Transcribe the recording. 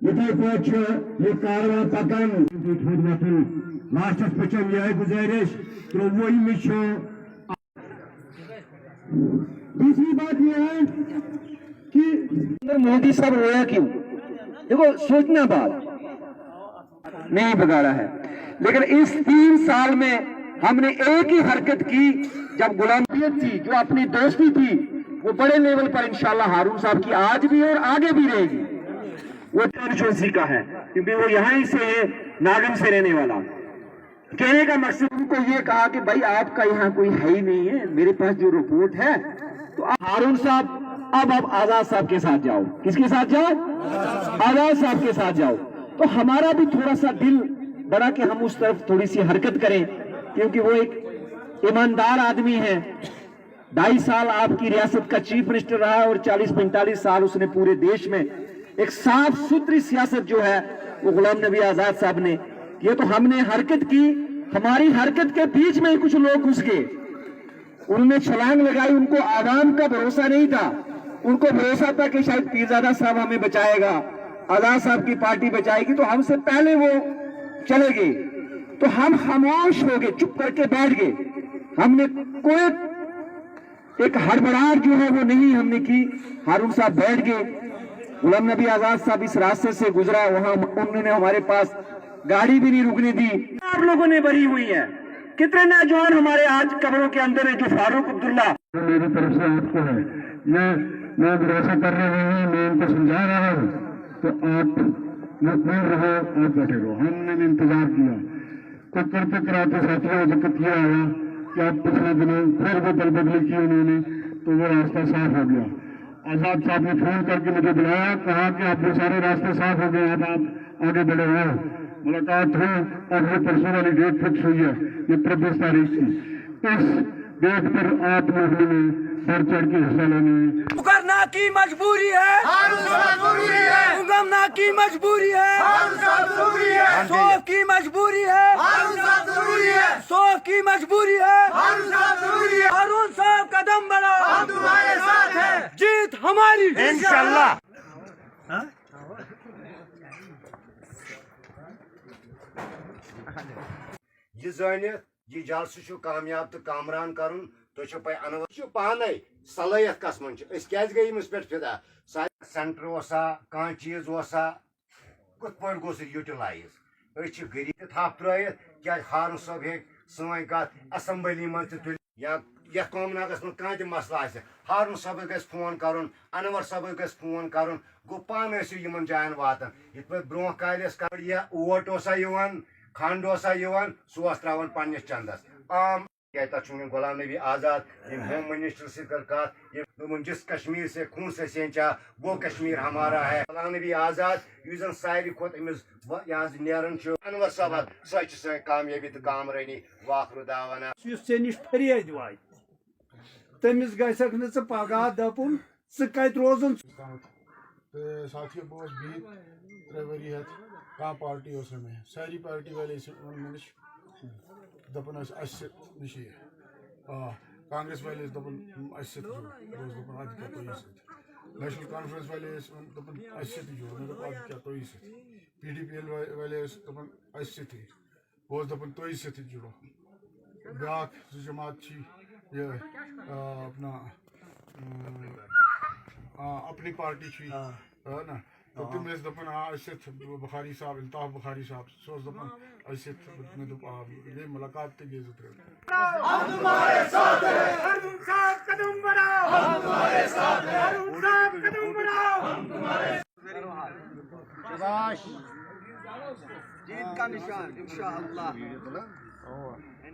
یتھے پٲٹھۍ یہ کاروان پکان تھوٚد وۄتھُن لاسٹس پٮ۪ٹھ چھم یِہے گُزٲرِش 23 چھُ دوسری بات یہ ہے کہ مودی صاحب رویا کیوں؟ دیکھو سوچنا بات نہیں بگاڑا ہے، لیکن اس 3 سال میں ہم نے ایک ہی حرکت کی جب غلامیت تھی جو اپنی دوستی تھی وہ بڑے لیول پر انشاءاللہ ہارون صاحب کی آج بھی اور آگے بھی رہے گی. وہ چوسی کا ہے کیونکہ وہ یہاں ہی سے ہے، ناگن سے رہنے والا. کہنے کا مقصد ان کو یہ کہا کہ بھائی آپ کا یہاں کوئی ہے ہی نہیں ہے، میرے پاس جو رپورٹ ہے تو ہارون صاحب اب آزاد صاحب کے ساتھ جاؤ. کس کے ساتھ جاؤ؟ آزاد صاحب کے ساتھ جاؤ. تو ہمارا بھی تھوڑا سا دل بڑا کہ ہم اس طرف تھوڑی سی حرکت کریں کیونکہ وہ ایک ایماندار آدمی ہے. 2.5 سال آپ کی ریاست کا چیف منسٹر رہا اور 40-45 سال اس نے پورے دیش میں ایک صاف ستھری سیاست جو ہے وہ غلام نبی آزاد صاحب نے. یہ تو ہم نے حرکت کی، ہماری حرکت کے بیچ میں کچھ لوگ گھس گئے، انہوں نے چھلانگ لگائی. ان کو عوام کا بھروسہ نہیں تھا، ان کو بھروسہ تھا کہ شاید پیرزادہ صاحب ہمیں بچائے گا، آزاد صاحب کی پارٹی بچائے گی، تو ہم سے پہلے وہ چلے گئے. تو ہم خاموش ہو گئے، چپ کر کے بیٹھ گئے. ہم نے کوئی ایک ہڑبڑاہٹ جو ہے وہ نہیں ہم نے کی. ہارون صاحب بیٹھ گئے. غلام نبی آزاد صاحب اس راستے سے گزرا، وہاں انہوں نے ہمارے پاس گاڑی بھی نہیں رکنے دی. آپ لوگوں نے بری ہوئی ہے. کتنے نوجوان ہمارے آج قبروں کے اندر ہے جو فاروق عبداللہ میری طرف سے آپ کو ہے، یہ میں بھروسہ کر رہے ہیں، میں ان کو سمجھا رہا ہوں تو آپ مطمئن رہو، آپ بیٹھے رہو. ہم نے بھی انتظار کیا، تو کرتے کراتے ساتھیوں ذکر کیا ہے کہ آپ پچھلے دنوں پھر وہ دل بدلی کی انہوں نے تو وہ راستہ صاف ہو گیا. آزاد صاحب نے فون کر کے مجھے بلایا، کہا کہ آپ کے سارے راستے صاف ہو گئے، اب آپ آگے بڑھے ہیں. ملاقات ہوئی اور یہ پرسوں والی ڈیٹ فکس ہوئی ہے، یہ 23 تاریخ کی. اس ڈیٹ پر آپ لوگوں نے بڑھ چڑھ کے حصہ لینے کرنا کی مجبوری ہے، اگمنا کی مجبوری ہے، سوف کی مجبوری ہے، سوف کی مجبوری ہے. ہارون صاحب قدم بڑھاؤ، ہم تمہارے ساتھ ہیں، جیت ہماری انشاءاللہ. یہ زانت یہ جلسہ چھ کامیاب تو کامران کرن تو پہ انور پانے صلاحیت کس من کیاز گئی امس پہ فدا سینٹر اوسا کان چیز اوسا کت پہ گوس یوٹیلائز اس غریب تھپ ترت کیا ہارون صاحب ہیک سن کت اسمبلی من تل یا یتھ قوم ناگس من کھانا تہ مسئلہ آسہ ہارون صاحب گژھِ فون کرن، انور صاحب گژھِ فون کرن، گو پانے ٲسِو یمن جاین واتان. یتھ پہ برو کالہ کر یہ اوٹ اوسا یوان کھنڈ اوسا یوان سہ اوس تراوان پننس چندس عام تک غلام نبی آزاد ہوم منسٹر سے کر کت جس کشمیر سے خون سے سینچا وہ کشمیر ہمارا ہے. غلام نبی آزاد اس زن ساروی کھت امس یہ نیران انور صاحب سہ سن کامیابی تو کامرانی واخر دعوانا ے نش فریاد وات تمس گھک نا ژٕ پگہہ دپُن ژٕ کتہِ روزان. ساتھی بہت بہت 3 ؤری ہتھ کھانا پارٹی اس میں ساری پارٹی والے مے نش دپان نش کانگریس والے دپان اس دپان اد کیا تھی ست نیشنل کانفرنس والے دپان اس ست جڑو مے دپ اد کیا تھی ست پی ڈی پی ایل والے دپان اس ستی بہت دپان تھی ست جڑو. بیاکھ جماعت یہ اپنا اپنی پارٹی نا تو تم دپان بخاری صاحب الطاف بخاری صاحب سہ دپان مے دپ یہ ملاقات تہ گئی 2-3 جیت کا نشان انشاءاللہ.